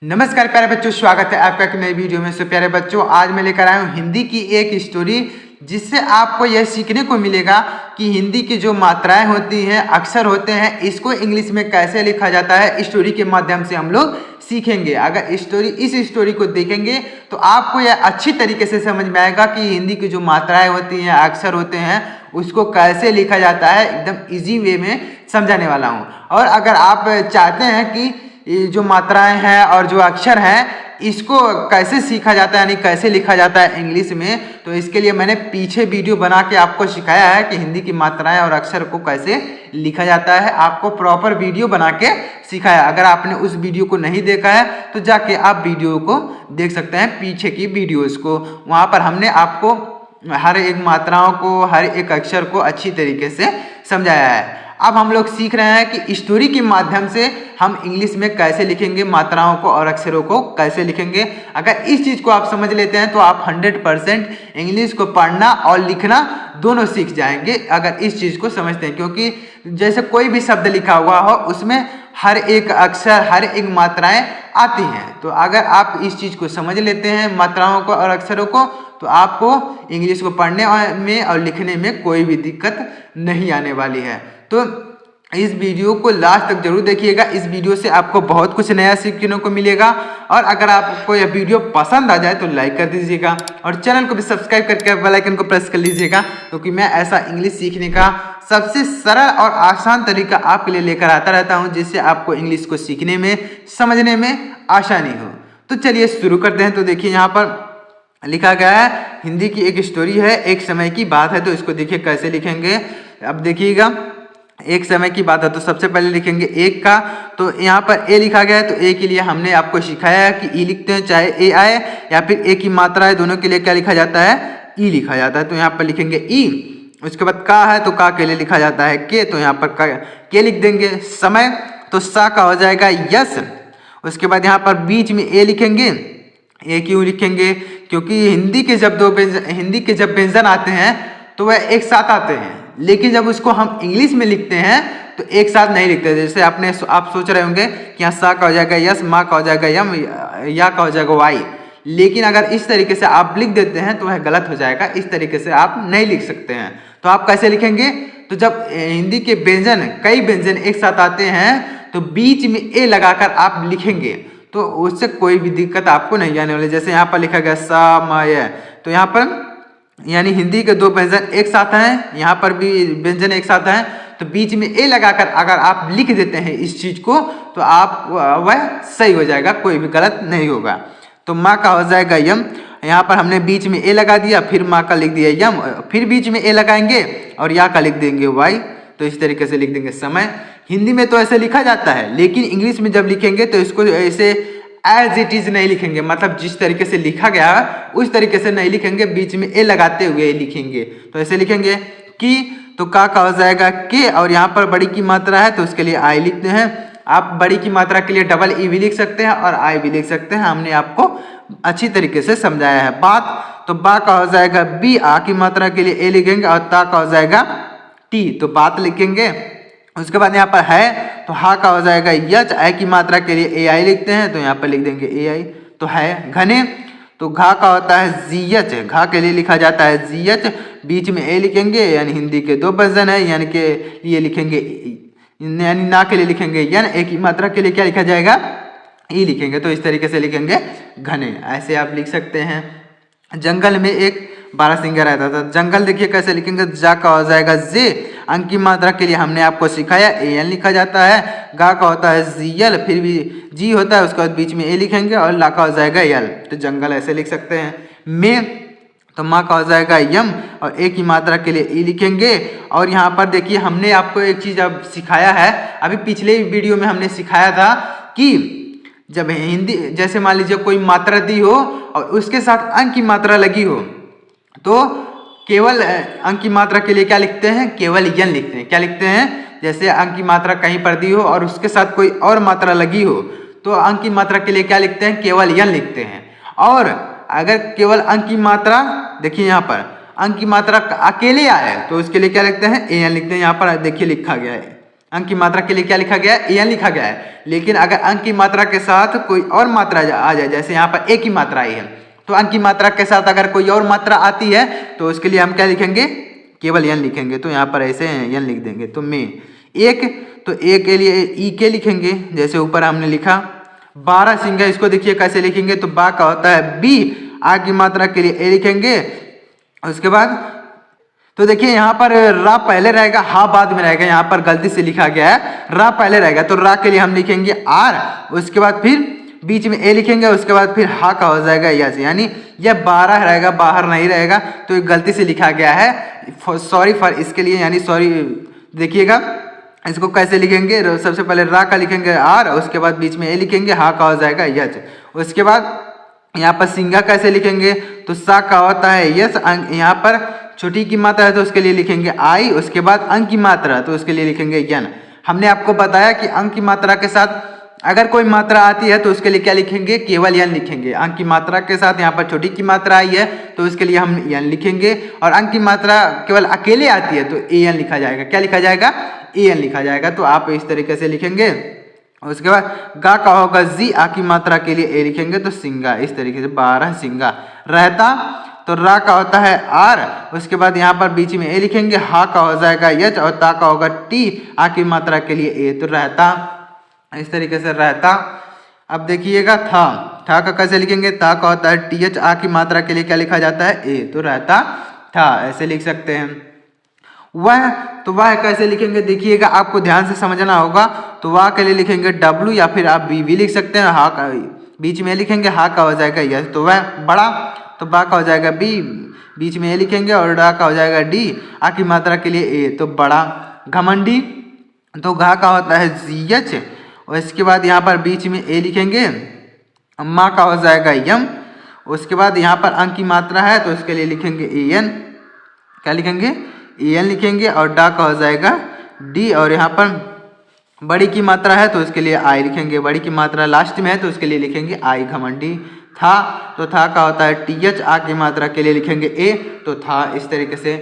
नमस्कार प्यारे बच्चों, स्वागत है आपका एक नई वीडियो में। प्यारे बच्चों, आज मैं लेकर आया हूँ हिंदी की एक स्टोरी, जिससे आपको यह सीखने को मिलेगा कि हिंदी की जो मात्राएं होती हैं, अक्षर होते हैं, इसको इंग्लिश में कैसे लिखा जाता है। स्टोरी के माध्यम से हम लोग सीखेंगे। अगर इस स्टोरी को देखेंगे तो आपको यह अच्छी तरीके से समझ में आएगा कि हिंदी की जो मात्राएं होती हैं, अक्षर होते हैं, उसको कैसे लिखा जाता है। एकदम इजी वे में समझाने वाला हूँ। और अगर आप चाहते हैं कि ये जो मात्राएं हैं और जो अक्षर हैं, इसको कैसे सीखा जाता है, यानी कैसे लिखा जाता है इंग्लिश में, तो इसके लिए मैंने पीछे वीडियो बना के आपको सिखाया है कि हिंदी की मात्राएं और अक्षर को कैसे लिखा जाता है। आपको प्रॉपर वीडियो बना के सिखाया। अगर आपने उस वीडियो को नहीं देखा है तो जाके आप वीडियो को देख सकते हैं, पीछे की वीडियोज़ को। वहाँ पर हमने आपको हर एक मात्राओं को, हर एक अक्षर को अच्छी तरीके से समझाया है। अब हम लोग सीख रहे हैं कि स्टोरी के माध्यम से हम इंग्लिश में कैसे लिखेंगे, मात्राओं को और अक्षरों को कैसे लिखेंगे। अगर इस चीज़ को आप समझ लेते हैं तो आप 100% इंग्लिश को पढ़ना और लिखना दोनों सीख जाएंगे, अगर इस चीज़ को समझते हैं। क्योंकि जैसे कोई भी शब्द लिखा हुआ हो, उसमें हर एक अक्षर, हर एक मात्राएं आती हैं। तो अगर आप इस चीज़ को समझ लेते हैं, मात्राओं को और अक्षरों को, तो आपको इंग्लिश को पढ़ने में और लिखने में कोई भी दिक्कत नहीं आने वाली है। तो इस वीडियो को लास्ट तक जरूर देखिएगा। इस वीडियो से आपको बहुत कुछ नया सीखने को मिलेगा। और अगर आपको यह वीडियो पसंद आ जाए तो लाइक कर दीजिएगा और चैनल को भी सब्सक्राइब करके बेल आइकन को प्रेस कर लीजिएगा, क्योंकि मैं ऐसा इंग्लिश सीखने का सबसे सरल और आसान तरीका आपके लिए लेकर आता रहता हूँ, जिससे आपको इंग्लिश को सीखने में, समझने में आसानी हो। तो चलिए शुरू करते हैं। तो देखिए, यहाँ पर लिखा गया है, हिंदी की एक स्टोरी है, एक समय की बात है। तो इसको देखिए कैसे लिखेंगे। अब देखिएगा, एक समय की बात है तो सबसे पहले लिखेंगे एक का। तो यहाँ पर ए लिखा गया है, तो ए के लिए हमने आपको सिखाया है कि ई लिखते हैं, चाहे ए आए या फिर ए की मात्रा है, दोनों के लिए क्या लिखा जाता है, ई लिखा जाता है। तो यहाँ पर लिखेंगे ई। उसके बाद का है तो का के लिए लिखा जाता है के, तो यहाँ पर के लिख देंगे। समय तो सा का हो जाएगा यस। उसके बाद यहाँ पर बीच में ए लिखेंगे। ए क्यों लिखेंगे? क्योंकि हिंदी के जब व्यंजन आते हैं तो वह एक साथ आते हैं, लेकिन जब उसको हम इंग्लिश में लिखते हैं तो एक साथ नहीं लिखते। जैसे आप सोच रहे होंगे कि यहाँ सा का हो जाएगा यस, माँ का हो जाएगा यम, या का हो जाएगा वाई। लेकिन अगर इस तरीके से आप लिख देते हैं तो वह गलत हो जाएगा। इस तरीके से आप नहीं लिख सकते हैं। तो आप कैसे लिखेंगे? तो जब हिंदी के व्यंजन, कई व्यंजन एक साथ आते हैं, तो बीच में ए लगाकर आप लिखेंगे, तो उससे कोई भी दिक्कत आपको नहीं आने वाली। जैसे यहाँ पर लिखा गया समय, तो यहाँ पर यानी हिंदी के दो व्यंजन एक साथ हैं, यहाँ पर भी व्यंजन एक साथ हैं, तो बीच में ए लगाकर अगर आप लिख देते हैं इस चीज को, तो आप वह सही हो जाएगा, कोई भी गलत नहीं होगा। तो माँ का हो जाएगा यम। यहाँ पर हमने बीच में ए लगा दिया, फिर माँ का लिख दिया यम, फिर बीच में ए लगाएंगे और या का लिख देंगे वाई। तो इस तरीके से लिख देंगे समय। हिंदी में तो ऐसे लिखा जाता है, लेकिन इंग्लिश में जब लिखेंगे तो इसको ऐसे एज इट इज नहीं लिखेंगे, मतलब जिस तरीके से लिखा गया है उस तरीके से नहीं लिखेंगे, बीच में ए लगाते हुए लिखेंगे। तो ऐसे लिखेंगे कि, तो का हो जाएगा के, और यहाँ पर बड़ी की मात्रा है तो उसके लिए आई लिखते हैं। आप बड़ी की मात्रा के लिए डबल ई भी लिख सकते हैं और आई भी लिख सकते हैं। हमने आपको अच्छी तरीके से समझाया है बात। तो बा का हो जाएगा बी, आ की मात्रा के लिए ए लिखेंगे, और ता का हो जाएगा टी, तो बात लिखेंगे। उसके बाद यहाँ पर है तो हा का हो जाएगा यच, आई की मात्रा के लिए ए आई लिखते हैं, तो यहाँ पर लिख देंगे ए आई। तो है घने, तो घा का होता है जीएच, घा के लिए लिखा जाता है जीएच, बीच में ए लिखेंगे, यानी हिंदी के दो वर्जन है, यानी के लिए लिखेंगे, यानी ना के लिए लिखेंगे यन, ए की मात्रा के लिए क्या लिखा जाएगा, ई लिखेंगे। तो इस तरीके से लिखेंगे घने। ऐसे आप लिख सकते हैं। जंगल में एक बारहसिंगा रहता था। जंगल देखिए कैसे लिखेंगे, जा का हो जाएगा जे, अंक की मात्रा के लिए हमने आपको सिखाया ए एन लिखा जाता है। गा का होता है जीएल, फिर भी जी होता है, उसके बाद बीच में ए लिखेंगे और ला का हो जाएगा यल। तो जंगल ऐसे लिख सकते हैं। में तो माँ का हो जाएगा यम, और ए की मात्रा के लिए ई लिखेंगे। और यहाँ पर देखिए, हमने आपको एक चीज अब सिखाया है, अभी पिछले वीडियो में हमने सिखाया था कि जब हिंदी, जैसे मान लीजिए कोई मात्रा दी हो और उसके साथ अंक की मात्रा लगी हो, तो केवल अंक की मात्रा के लिए क्या लिखते हैं, केवल यन लिखते हैं। क्या लिखते हैं? जैसे अंक की मात्रा कहीं पर दी हो और उसके साथ कोई और मात्रा लगी हो, तो अंक की मात्रा के लिए क्या लिखते हैं, केवल यन लिखते हैं। और अगर केवल अंक की मात्रा, देखिए यहाँ पर अंक की मात्रा अकेले आए तो उसके लिए क्या लिखते हैं, ए एन लिखते हैं। यहाँ पर देखिए लिखा गया है अंक की मात्रा के लिए क्या लिखा गया है, एन लिखा गया है। लेकिन अगर अंक की मात्रा के साथ कोई और मात्रा आ जाए, जैसे यहाँ पर ए की मात्रा आई है, तो अंक की मात्रा के साथ अगर कोई और मात्रा आती है तो उसके लिए हम क्या लिखेंगे, केवल एन लिखेंगे। तो यहाँ पर ऐसे एन लिख देंगे। तो में एक, तो ए के लिए ई के लिखेंगे, जैसे ऊपर हमने लिखा। 12 सिंगा, इसको देखिए कैसे लिखेंगे, तो बा का होता है बी, आ की मात्रा के लिए ए लिखेंगे। उसके बाद तो देखिए यहाँ पर रा पहले रहेगा, हा बाद में रहेगा। यहाँ पर गलती से लिखा गया है रा पहले रहेगा, तो रा के लिए हम लिखेंगे आर, उसके बाद फिर बीच में ए लिखेंगे, उसके बाद फिर हा का हो जाएगा यस, यानी यह 12 रहेगा, बाहर नहीं रहेगा। तो ये गलती से लिखा गया है, सॉरी फॉर इसके लिए, यानी सॉरी। देखिएगा इसको कैसे लिखेंगे, सबसे पहले रा का लिखेंगे आर, उसके बाद बीच में ए लिखेंगे, हा का हो जाएगा यस। उसके बाद यहाँ पर सिंगा कैसे लिखेंगे, तो सा का होता है यस, यहाँ पर छोटी की मात्रा है तो उसके लिए लिखेंगे आई, उसके बाद अंक की मात्रा तो उसके लिए लिखेंगे यन। हमने आपको बताया कि अंक की मात्रा के साथ अगर कोई मात्रा आती है तो उसके लिए क्या लिखेंगे, केवल यन लिखेंगे। अंक की मात्रा के साथ यहाँ पर छोटी की मात्रा आई है तो उसके लिए हम यन लिखेंगे, और अंक की मात्रा केवल अकेले आती है तो ए एन लिखा जाएगा। क्या लिखा जाएगा, ए एन लिखा जाएगा। तो आप इस तरीके से लिखेंगे। उसके बाद गा का होगा जी, आ की मात्रा के लिए ए लिखेंगे, तो सिंगा, इस तरीके से 12 सिंगा। रहता, तो रा का होता है आर, उसके बाद यहाँ पर बीच में ए लिखेंगे, हा का हो जाएगा यच, और ता का होगा टी, आ की मात्रा के लिए ए, तो रहता, इस तरीके से रहता। अब देखिएगा था, था का कैसे लिखेंगे, ता का होता है टी एच, आ की मात्रा के लिए क्या लिखा जाता है, ए, तो रहता था, ऐसे लिख सकते हैं। वह, तो वह कैसे लिखेंगे, देखिएगा आपको ध्यान से समझना होगा। तो वह के लिए लिखेंगे डब्ल्यू, या फिर आप बी भी लिख सकते हैं। हा का बीच में लिखेंगे, हा का हो जाएगा यस, तो वह बड़ा, तो बा का हो जाएगा बी, बीच में ए लिखेंगे, और डा का हो जाएगा डी, आ की मात्रा के लिए ए, तो बड़ा। घमंडी, तो घा का होता है जी एच, और इसके बाद यहाँ पर बीच में ए लिखेंगे, माँ का हो जाएगा यम, उसके बाद यहाँ पर अंक की मात्रा है तो उसके लिए लिखेंगे ए एन, क्या लिखेंगे, ए एन लिखेंगे, और डा का हो जाएगा डी, और यहाँ पर बड़ी की मात्रा है तो उसके लिए आई लिखेंगे, बड़ी की मात्रा लास्ट में है तो उसके लिए लिखेंगे आई। घमंडी। था, तो था का होता है टी एच, आ की मात्रा के लिए लिखेंगे ए, तो था। इस तरीके से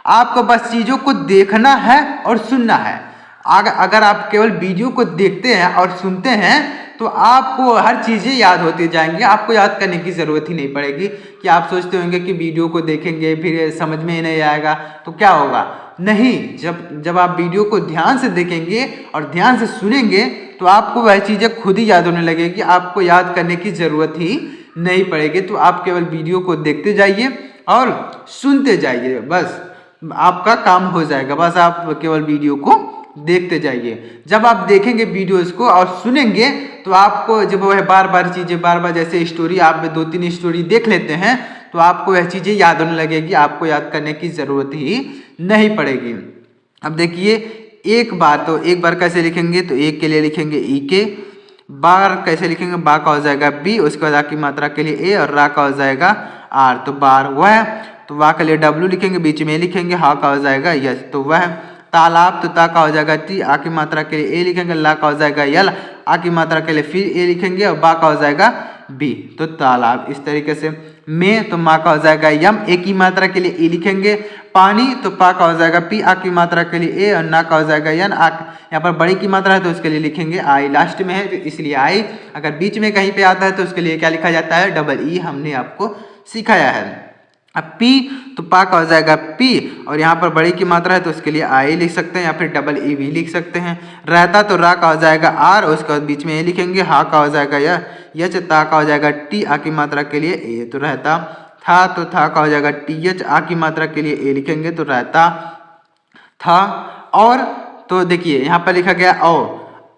आपको बस चीज़ों को देखना है और सुनना है। अगर आप केवल वीडियो को देखते हैं और सुनते हैं तो आपको हर चीज़ें याद होती जाएंगी, आपको याद करने की ज़रूरत ही नहीं पड़ेगी। कि आप सोचते होंगे कि वीडियो को देखेंगे फिर समझ में ही नहीं आएगा तो क्या होगा, नहीं, जब आप वीडियो को ध्यान से देखेंगे और ध्यान से सुनेंगे तो आपको वह चीज़ें खुद ही याद होने लगेगी, आपको याद करने की ज़रूरत ही नहीं पड़ेगी। तो आप केवल वीडियो को देखते जाइए और सुनते जाइए, बस आपका काम हो जाएगा। बस आप केवल वीडियो को देखते जाइए। जब आप देखेंगे वीडियोस को और सुनेंगे तो आपको जब वह बार बार चीज़ें, बार बार जैसे स्टोरी आप 2-3 स्टोरी देख लेते हैं तो आपको वह चीज़ें याद होने लगेगी, आपको याद करने की ज़रूरत ही नहीं पड़ेगी। अब देखिए एक बार, तो एक बार कैसे लिखेंगे, तो एक के लिए लिखेंगे ई के, बार कैसे लिखेंगे, बा का हो जाएगा बी, उसके बाद आ की मात्रा के लिए ए, और रा का हो जाएगा आर, तो बार। वह, तो वाह के लिए डब्ल्यू लिखेंगे, बीच में लिखेंगे, हा का हो जाएगा यस, तो वह। तालाब, तो ता का हो जाएगा टी, आ की मात्रा के लिए ए लिखेंगे, ला का हो जाएगा यल, आ की मात्रा के लिए फिर ए लिखेंगे, और बा का हो जाएगा बी, तो तालाब। इस तरीके से में, तो माँ का हो जाएगा यम, ए की मात्रा के लिए ई लिखेंगे। पानी, तो पा का हो जाएगा पी, आ की मात्रा के लिए ए, और ना का हो जाएगा यन, आ यहाँ पर बड़ी की मात्रा है तो उसके लिए लिखेंगे आई, लास्ट में है तो इसलिए आई। अगर बीच में कहीं पे आता है तो उसके लिए क्या लिखा जाता है, डबल ई, हमने आपको सिखाया है। अब पी, तो पा का हो जाएगा पी, और यहाँ पर बड़ी की मात्रा है तो उसके लिए आई लिख सकते हैं, या फिर डबल ई भी लिख सकते हैं। रहता, तो रा का हो जाएगा आर, उसके बाद बीच में ए लिखेंगे, हा का हो जाएगा यच, ता का हो जाएगा टी, आ की मात्रा के लिए ए, तो रहता। था, तो था का हो जाएगा टी एच, आ की मात्रा के लिए ए लिखेंगे, तो रहता था। और, तो देखिए यहाँ पर लिखा गया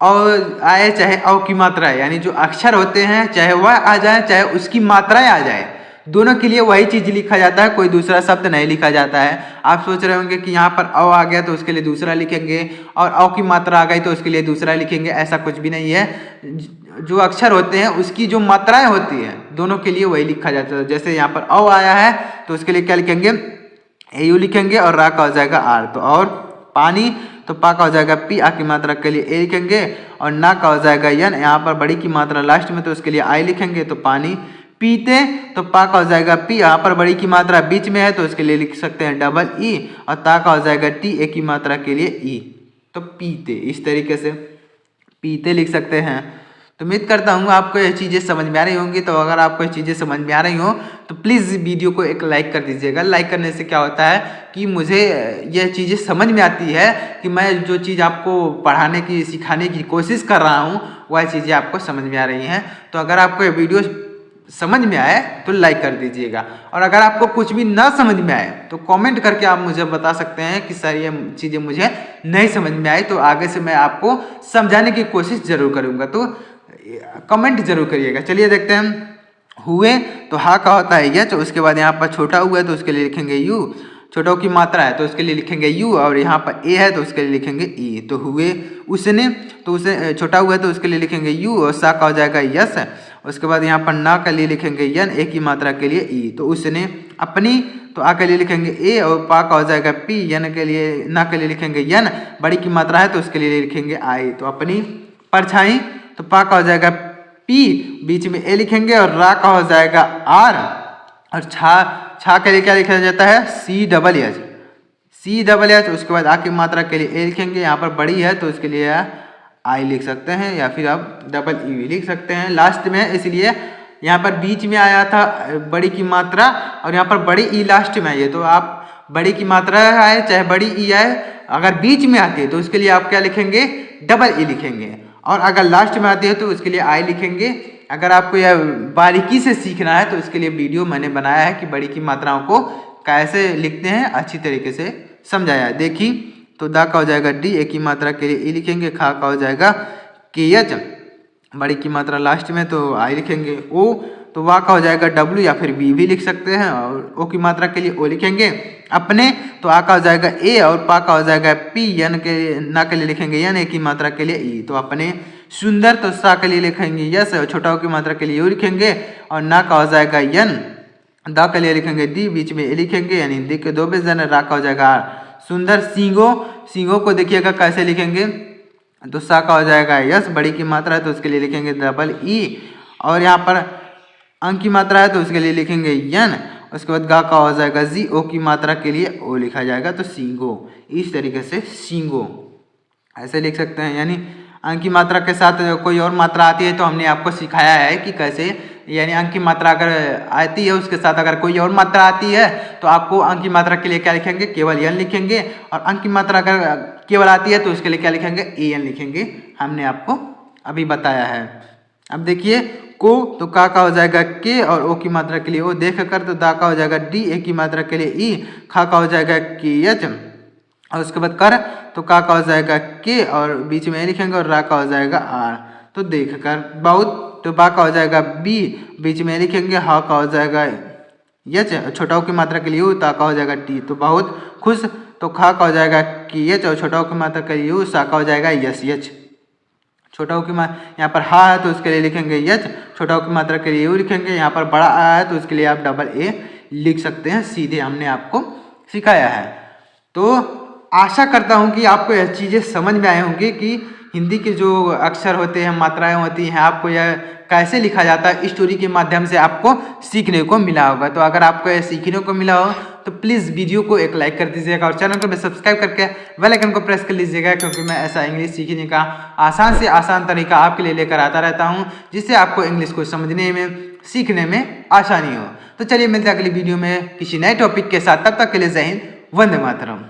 और आए चाहे औ की मात्रा है, यानी जो अक्षर होते हैं चाहे वह आ जाए चाहे उसकी मात्राएं आ जाए, दोनों के लिए वही चीज लिखा जाता है, कोई दूसरा शब्द नहीं लिखा जाता है। आप सोच रहे होंगे कि यहाँ पर अ आ गया तो उसके लिए दूसरा लिखेंगे, और अ की मात्रा आ गई तो उसके लिए दूसरा लिखेंगे, ऐसा कुछ भी नहीं है। जो अक्षर होते हैं उसकी जो मात्राएं होती हैं दोनों के लिए वही लिखा जाता है। जैसे यहाँ पर अ आया है तो उसके लिए क्या लिखेंगे, ए यू लिखेंगे, और रा का हो जाएगा आर, तो और। पानी, तो पा का हो जाएगा पी, आ की मात्रा के लिए ए लिखेंगे, और ना का हो जाएगा यन, यहाँ पर बड़ी की मात्रा लास्ट में तो उसके लिए आई लिखेंगे, तो पानी। पीते, तो पा का हो जाएगा पी, यहाँ पर बड़ी की मात्रा बीच में है तो उसके लिए लिख सकते हैं डबल ई, और ता का हो जाएगा टी, ए की मात्रा के लिए ई। तो पीते, इस तरीके से पीते लिख सकते हैं। तो उम्मीद करता हूँ आपको ये चीज़ें समझ में आ रही होंगी। तो अगर आपको ये चीज़ें समझ में आ रही हो तो प्लीज़ वीडियो को एक लाइक कर दीजिएगा। लाइक करने से क्या होता है कि मुझे यह चीज़ें समझ में आती है कि मैं जो चीज़ आपको पढ़ाने की सिखाने की कोशिश कर रहा हूँ वह चीज़ें आपको समझ में आ रही हैं। तो अगर आपको ये वीडियो समझ में आए तो लाइक कर दीजिएगा, और अगर आपको कुछ भी ना समझ में आए तो कमेंट करके आप मुझे बता सकते हैं कि सर ये चीज़ें मुझे नहीं समझ में आई, तो आगे से मैं आपको समझाने की कोशिश जरूर करूँगा। तो कमेंट जरूर करिएगा। चलिए देखते हैं। हुए तो हा का होता है यच, उसके बाद यहाँ पर छोटा हुआ है तो उसके लिए लिखेंगे यू, छोटा की मात्रा है तो उसके लिए लिखेंगे यू, और यहाँ पर ए है तो उसके लिए लिखेंगे ई। तो हुए उसने, तो उसे छोटा हुआ है तो उसके लिए लिखेंगे यू, और सा का हो जाएगा यस। उसके बाद यहाँ पर ना के लिए लिखेंगे यन, ए की मात्रा के लिए ई। तो उसने अपनी, तो आ के लिए लिखेंगे ए, और पा का हो जाएगा पी, यन के लिए, ना के लिए लिखेंगे यन, बड़ी की मात्रा है तो उसके लिए लिखेंगे आई। तो अपनी परछाई, तो पा का हो जाएगा पी, बीच में ए लिखेंगे, और रा का हो जाएगा आर, और छा के लिए क्या लिखा जाता है C double H, C double H. उसके बाद आ की मात्रा के लिए ए लिखेंगे, यहाँ पर बड़ी है तो उसके लिए आई लिख सकते हैं, या फिर आप डबल ई भी लिख सकते हैं लास्ट में, इसलिए यहाँ पर बीच में आया था बड़ी की मात्रा, और यहाँ पर बड़ी ई लास्ट में आई है। तो आप बड़ी की मात्रा आए चाहे बड़ी ई आए, अगर बीच में आती है तो उसके लिए आप क्या लिखेंगे डबल ई लिखेंगे, और अगर लास्ट में आती है तो उसके लिए आई लिखेंगे। अगर आपको यह बारीकी से सीखना है तो इसके लिए वीडियो मैंने बनाया है कि बड़ी की मात्राओं को कैसे लिखते हैं, अच्छी तरीके से समझाया है। देखिए, तो दा का हो जाएगा डी, ए की मात्रा के लिए ई लिखेंगे, खा का हो जाएगा के एच, बड़ी की मात्रा लास्ट में तो आई लिखेंगे, ओ तो वाह का हो जाएगा डब्ल्यू, या फिर बी भी लिख सकते हैं, और ओ की मात्रा के लिए ओ लिखेंगे। अपने, तो आ का हो जाएगा ए, और पा का हो जाएगा पी, यन के ना के लिए लिखेंगे यन, ए की मात्रा के लिए ई। तो अपने सुंदर, तो सा के लिए लिखेंगे यस, और छोटा ओ की मात्रा के लिए यू लिखेंगे, और ना का हो जाएगा यन, दा के लिए लिखेंगे डी, बीच में ए लिखेंगे, यानी दी के दो बेजन, रा का हो जाएगा आर। सुंदर सींगो, सींगो को देखिएगा कैसे लिखेंगे, तो सा का हो जाएगा यस, बड़ी की मात्रा है तो उसके लिए लिखेंगे डबल ई, और यहाँ पर अंक की मात्रा है तो उसके लिए लिखेंगे यन। उसके बाद गा का हो जाएगा जी, ओ की मात्रा के लिए ओ लिखा जाएगा, तो सींगो, इस तरीके से सींगो ऐसे लिख सकते हैं। यानी अंक की मात्रा के साथ कोई और मात्रा आती है तो हमने आपको सिखाया है कि कैसे, यानी अंक की मात्रा अगर आती है उसके साथ अगर कोई और मात्रा आती है तो आपको अंक की मात्रा के लिए क्या लिखेंगे, केवल यन लिखेंगे, और अंक की मात्रा अगर केवल आती है तो उसके लिए क्या लिखेंगे, ए एन लिखेंगे। हमने आपको अभी बताया है। अब देखिए, को तो का हो जाएगा के, और ओ की मात्रा के लिए ओ देख कर, तो दा का हो जाएगा डी, ए की मात्रा के लिए ई, खा का हो जाएगा के एच, और उसके बाद कर, तो का हो जाएगा के, और बीच में ए लिखेंगे, और रा का हो जाएगा आर। तो देख कर बहुत, तो बा का हो जाएगा बी, बीच में लिखेंगे, हा का हो जाएगा यच, छोटाओं की मात्रा के लिए यू, ता का हो जाएगा टी। तो बहुत खुश, तो खा का हो जाएगा की एच, और छोटाओं की मात्रा के लिए यू, सा का हो जाएगा यस यच। छोटाओं की यहाँ पर हा है तो उसके लिए लिखेंगे यच, छोटाओं की मात्रा के लिए यू लिखेंगे, यहाँ पर बड़ा आ है तो उसके लिए आप डबल ए लिख सकते हैं, सीधे हमने आपको सिखाया है। तो आशा करता हूँ कि आपको यह चीज़ें समझ में आए होंगी कि हिंदी के जो अक्षर होते हैं, मात्राएं होती हैं, आपको यह कैसे लिखा जाता है, स्टोरी के माध्यम से आपको सीखने को मिला होगा। तो अगर आपको यह सीखने को मिला हो तो प्लीज़ वीडियो को एक लाइक कर दीजिएगा, और चैनल को भी सब्सक्राइब करके बेल आइकन को प्रेस कर लीजिएगा, क्योंकि मैं ऐसा इंग्लिश सीखने का आसान से आसान तरीका आपके लिए लेकर आता रहता हूँ, जिससे आपको इंग्लिश को समझने में, सीखने में आसानी हो। तो चलिए मिलते हैं अगली वीडियो में किसी नए टॉपिक के साथ, तब तक के लिए जय हिंद, वंदे मातरम।